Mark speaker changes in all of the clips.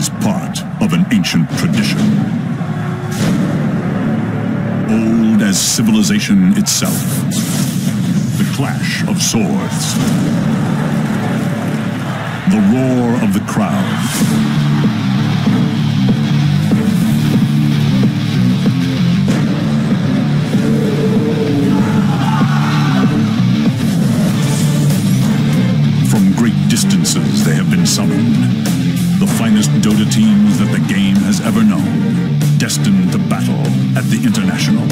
Speaker 1: is part of an ancient tradition. Old as civilization itself. The clash of swords. The roar of the crowd. From great distances they have been summoned. The finest Dota teams that the game has ever known, destined to battle at the International.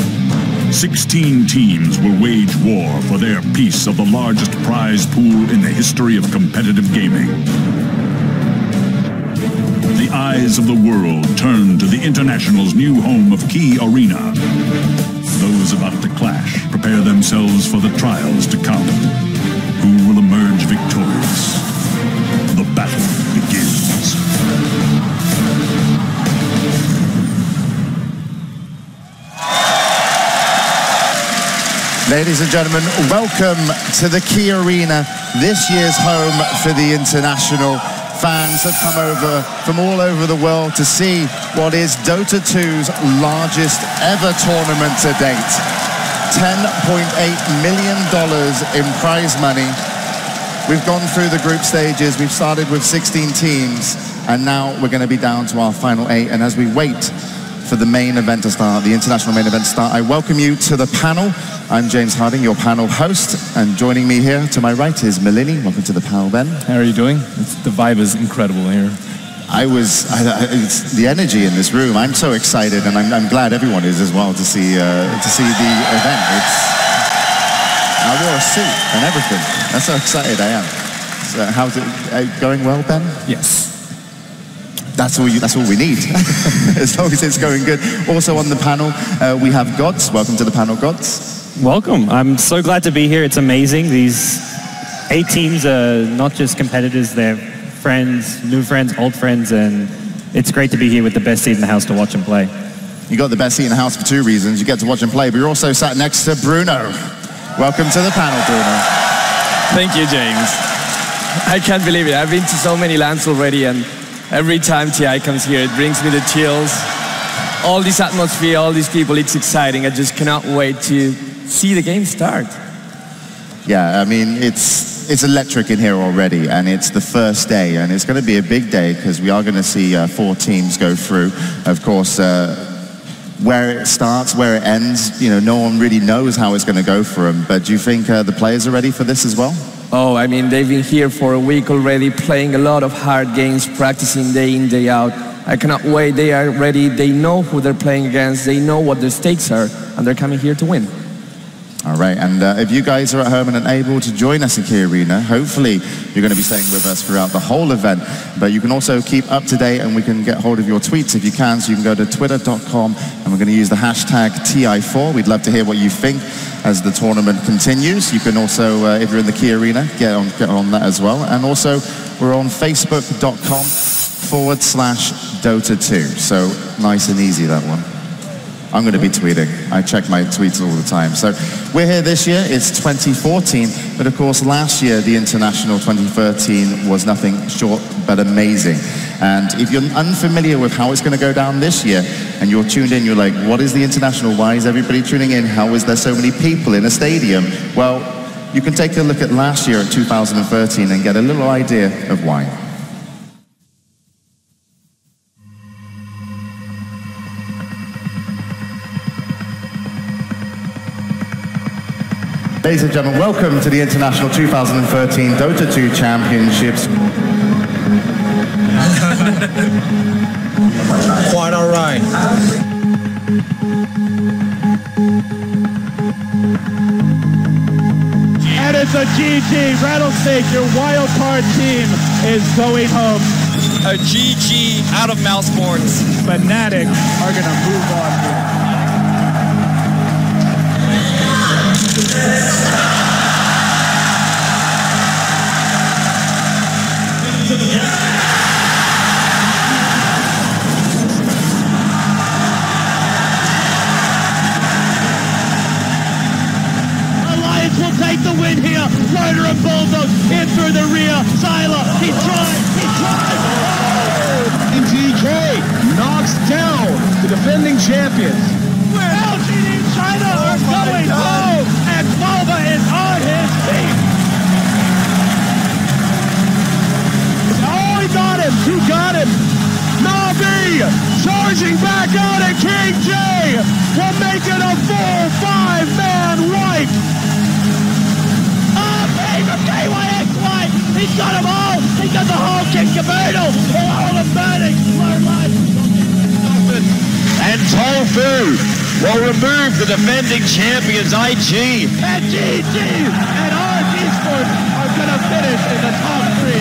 Speaker 1: 16 teams will wage war for their piece of the largest prize pool in the history of competitive gaming. The eyes of the world turn to the International's new home of Key Arena. Those about to clash prepare themselves for the trials to come. Who will emerge victorious? The battle begins.
Speaker 2: Ladies and gentlemen, welcome to the Key Arena, this year's home for the International. Fans have come over from all over the world to see what is Dota 2's largest ever tournament to date. $10.8 million in prize money. We've gone through the group stages, we've started with 16 teams, and now we're going to be down to our final 8. And as we wait for the main event to start, the international main event to start, I welcome you to the panel. I'm James Harding, your panel host, and joining me here to my right is Melini. Welcome to the panel, Ben.
Speaker 3: How are you doing? The vibe is incredible here.
Speaker 2: It's the energy in this room. I'm so excited, and I'm glad everyone is as well to see the event. I wore a suit and everything. That's how excited I am. So how's it going well, Ben?
Speaker 3: Yes.
Speaker 2: That's all we need. As long as it's going good. Also on the panel, we have Gods. Welcome to the panel, Gods.
Speaker 4: Welcome. I'm so glad to be here. It's amazing. These 8 teams are not just competitors, they're friends, new friends, old friends, and it's great to be here with the best seat in the house to watch and play.
Speaker 2: You got the best seat in the house for 2 reasons. You get to watch and play, but you're also sat next to Bruno. Welcome to the panel, Bruno.
Speaker 5: Thank you, James. I can't believe it. I've been to so many lands already, and every time TI comes here, it brings me the chills. All this atmosphere, all these people, it's exciting. I just cannot wait to see the game start.
Speaker 2: Yeah, I mean, it's electric in here already, and it's the first day, and it's going to be a big day because we are going to see 4 teams go through. Of course, where it starts, where it ends, you know, no one really knows how it's going to go for them. But do you think the players are ready for this as well?
Speaker 5: Oh, I mean, they've been here for a week already, playing a lot of hard games, practicing day in, day out. I cannot wait. They are ready. They know who they're playing against. They know what their stakes are, and they're coming here to win.
Speaker 2: All right, and if you guys are at home and unable to join us in Key Arena, hopefully you're going to be staying with us throughout the whole event. But you can also keep up to date, and we can get hold of your tweets if you can. So you can go to twitter.com, and we're going to use the hashtag TI4. We'd love to hear what you think as the tournament continues. You can also, if you're in the Key Arena, get on that as well. And also, we're on facebook.com/Dota2. So nice and easy, that one. I'm going to be tweeting. I check my tweets all the time. So we're here this year. It's 2014. But of course, last year, the International 2013 was nothing short but amazing. And if you're unfamiliar with how it's going to go down this year, and you're tuned in, you're like, what is the International? Why is everybody tuning in? How is there so many people in a stadium? Well, you can take a look at last year at 2013 and get a little idea of why. Ladies and gentlemen, welcome to the International 2013 Dota 2 Championships.
Speaker 6: Quite all right.
Speaker 7: And it's a GG. Rattlesnake, your wild card team is going home.
Speaker 6: A GG out of Mousesports.
Speaker 7: Fnatic are going to move on here. Alliance will take the win here. Ryder and Bulldogs in through the rear. Sylar, he tries. Oh! defending champions. LGD China are going home, and Malva is on his feet. Oh, he got him. Who got him? Navi charging back out at King J. Will make it a full 5-man wipe. From KYXY, he's got them all. He got the whole King Caboodle. All the medics.
Speaker 8: And Tofu will remove the defending champions IG.
Speaker 7: And GG and RG Sports are going to finish in the top 3.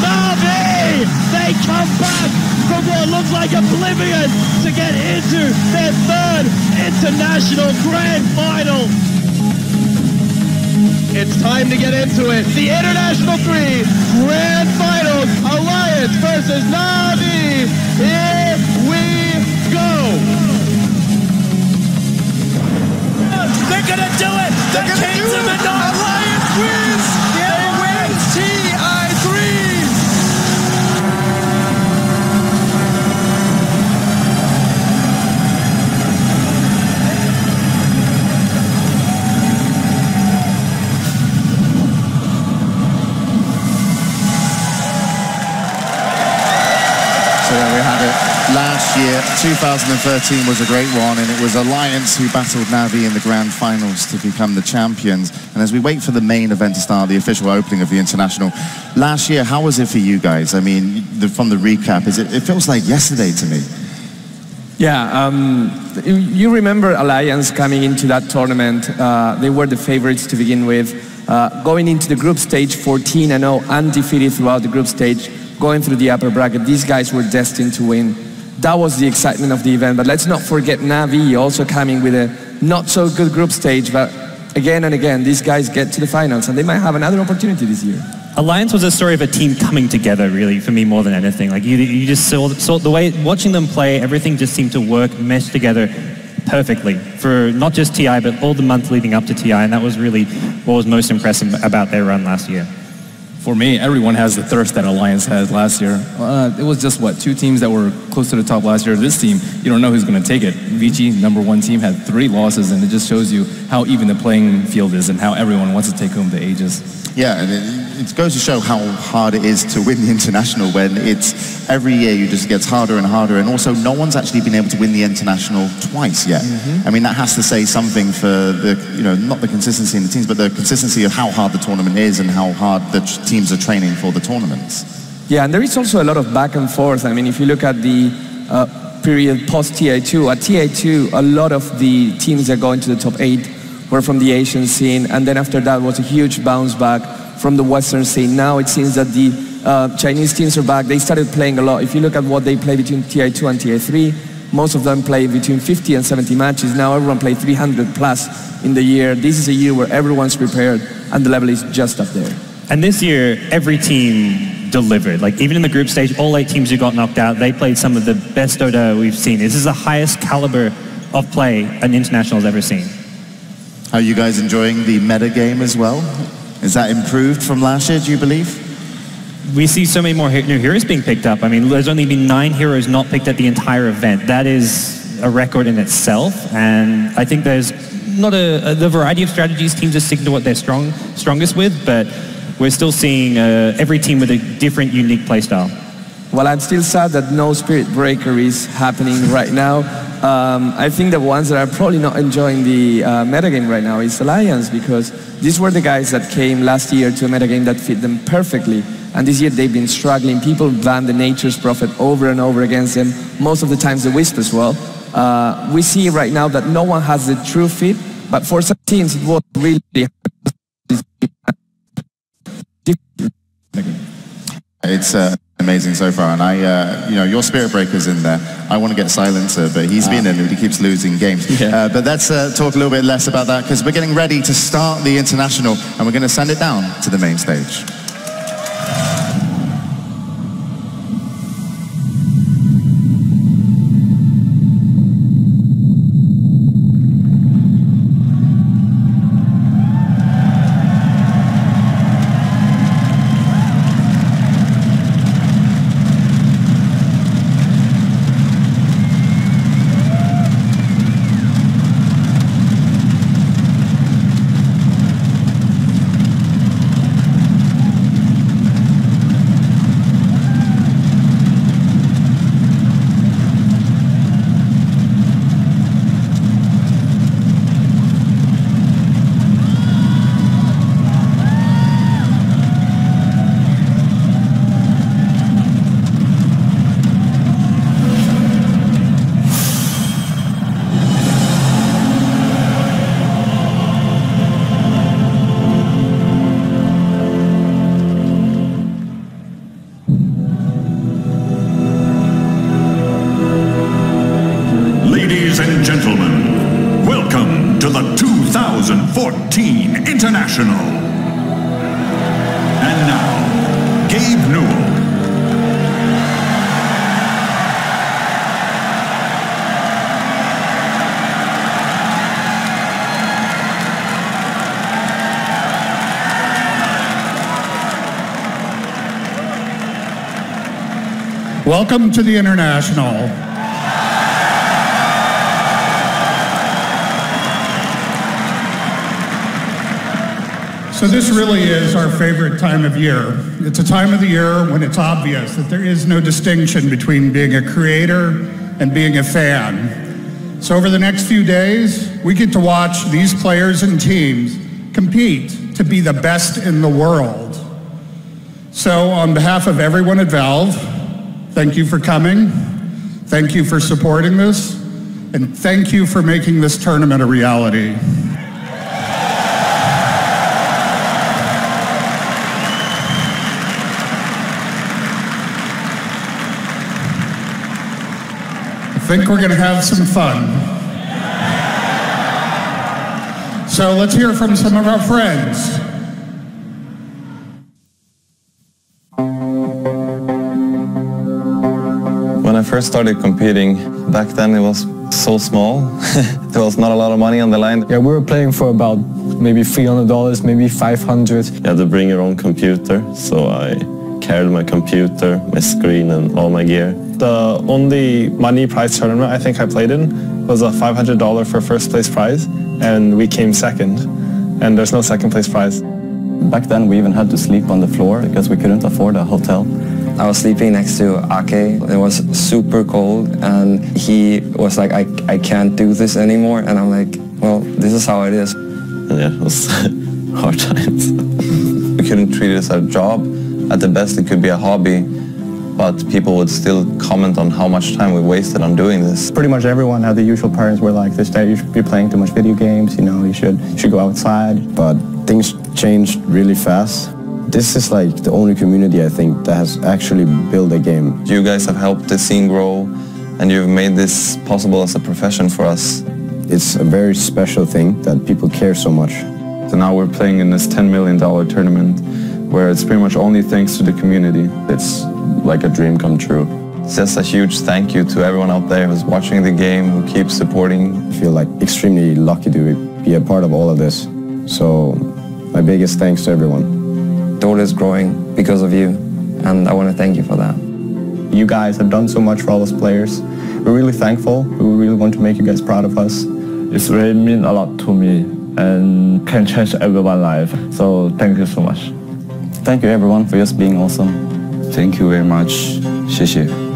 Speaker 7: Navi! They come back from what looks like oblivion to get into their 3rd International Grand Final. It's time to get into it. The International 3 Grand Finals, Alliance versus Navi. Here we go.
Speaker 5: They're gonna do it. The Kings of the North Alliance wins. They win TI3.
Speaker 2: Last year, 2013 was a great one, and it was Alliance who battled Navi in the grand finals to become the champions. And as we wait for the main event to start, the official opening of the International, last year, how was it for you guys? I mean, from the recap, it feels like yesterday to me.
Speaker 5: Yeah, you remember Alliance coming into that tournament. They were the favorites to begin with. Going into the group stage 14-0, undefeated throughout the group stage, going through the upper bracket. These guys were destined to win. That was the excitement of the event. But let's not forget Navi also coming with a not so good group stage. But again and again, these guys get to the finals, and they might have another opportunity this year.
Speaker 4: Alliance was a story of a team coming together, really, for me, more than anything. Like, you just saw the way, watching them play, everything just seemed to work, mesh together perfectly for not just TI, but all the months leading up to TI, and that was really what was most impressive about their run last year.
Speaker 3: For me, everyone has the thirst that Alliance had last year. It was just, what, 2 teams that were close to the top last year. This team, you don't know who's going to take it. Vici, #1 team, had 3 losses, and it just shows you how even the playing field is and how everyone wants to take home the Aegis.
Speaker 2: Yeah, and it goes to show how hard it is to win the International when it's every year it just gets harder and harder, and also no one's actually been able to win the International twice yet. I mean, that has to say something for the, not the consistency in the teams, but the consistency of how hard the tournament is and how hard the teams are training for the tournaments.
Speaker 5: Yeah, and there is also a lot of back and forth. I mean, if you look at the period post TI2, at TI2, a lot of the teams that go into the top 8 were from the Asian scene, and then after that was a huge bounce back from the Western scene. Now it seems that the Chinese teams are back. They started playing a lot. If you look at what they play between TI2 and TI3, most of them play between 50 and 70 matches. Now everyone plays 300 plus in the year. This is a year where everyone's prepared, and the level is just up there.
Speaker 4: And this year, every team delivered. Like, even in the group stage, all 8 teams who got knocked out, they played some of the best Dota we've seen. This is the highest caliber of play an International has ever seen.
Speaker 2: Are you guys enjoying the meta game as well? Is that improved from last year, do you believe?
Speaker 4: We see so many more new heroes being picked up. I mean, there's only been 9 heroes not picked at the entire event. That is a record in itself, and I think there's not the variety of strategies teams are sticking to what they're strongest with, but we're still seeing every team with a different, unique playstyle.
Speaker 5: Well, I'm still sad that no Spirit Breaker is happening right now. I think the ones that are probably not enjoying the metagame right now is Alliance, because these were the guys that came last year to a metagame that fit them perfectly. And this year they've been struggling. People ban the Nature's Prophet over and over against them, most of the times the Wisp as well. We see right now that no one has the true fit, but for some teams it was really
Speaker 2: It's amazing so far, and your Spirit Breaker's in there. I want to get Silencer, but he's been in it, he keeps losing games.
Speaker 5: Yeah.
Speaker 2: But let's talk a little bit less about that, because we're getting ready to start the International, and we're going to send it down to the main stage.
Speaker 1: 2014 International. And now, Gabe Newell.
Speaker 9: Welcome to the International. So this really is our favorite time of year. It's a time of the year when it's obvious that there is no distinction between being a creator and being a fan. So over the next few days, we get to watch these players and teams compete to be the best in the world. So on behalf of everyone at Valve, thank you for coming, thank you for supporting this, and thank you for making this tournament a reality. I think we're going to have some fun. So let's hear from some of our friends.
Speaker 10: When I first started competing, back then it was so small. There was not a lot of money on the line.
Speaker 11: Yeah, we were playing for about maybe $300, maybe $500.
Speaker 10: You had to bring your own computer, so I carried my computer, my screen, and all my gear.
Speaker 11: The only money prize tournament I think I played in was a $500 for first place prize, and we came second, and there's no second place prize.
Speaker 12: Back then we even had to sleep on the floor because we couldn't afford a hotel.
Speaker 13: I was sleeping next to Ake. It was super cold, and he was like, I can't do this anymore. And I'm like, well, this is how it is.
Speaker 10: And yeah, it was hard times. We couldn't treat it as a job. At the best, it could be a hobby, but people would still comment on how much time we wasted on doing this.
Speaker 14: Pretty much everyone had the usual parents were like, this day you should be playing too much video games, you know, you should go outside.
Speaker 12: But things changed really fast. This is like the only community I think that has actually built a game.
Speaker 10: You guys have helped the scene grow, and you've made this possible as a profession for us.
Speaker 12: It's a very special thing that people care so much.
Speaker 15: So now we're playing in this $10 million tournament where it's pretty much only thanks to the community. It's like a dream come true.
Speaker 10: It's just a huge thank you to everyone out there who's watching the game, who keeps supporting.
Speaker 12: I feel like extremely lucky to be a part of all of this. So my biggest thanks to everyone.
Speaker 13: Dota is growing because of you, and I want to thank you for that.
Speaker 14: You guys have done so much for all us players. We're really thankful. We really want to make you guys proud of us.
Speaker 16: It's really mean a lot to me and can change everyone's life. So thank you so much.
Speaker 12: Thank you everyone for just being awesome.
Speaker 15: Thank you very much. 谢谢。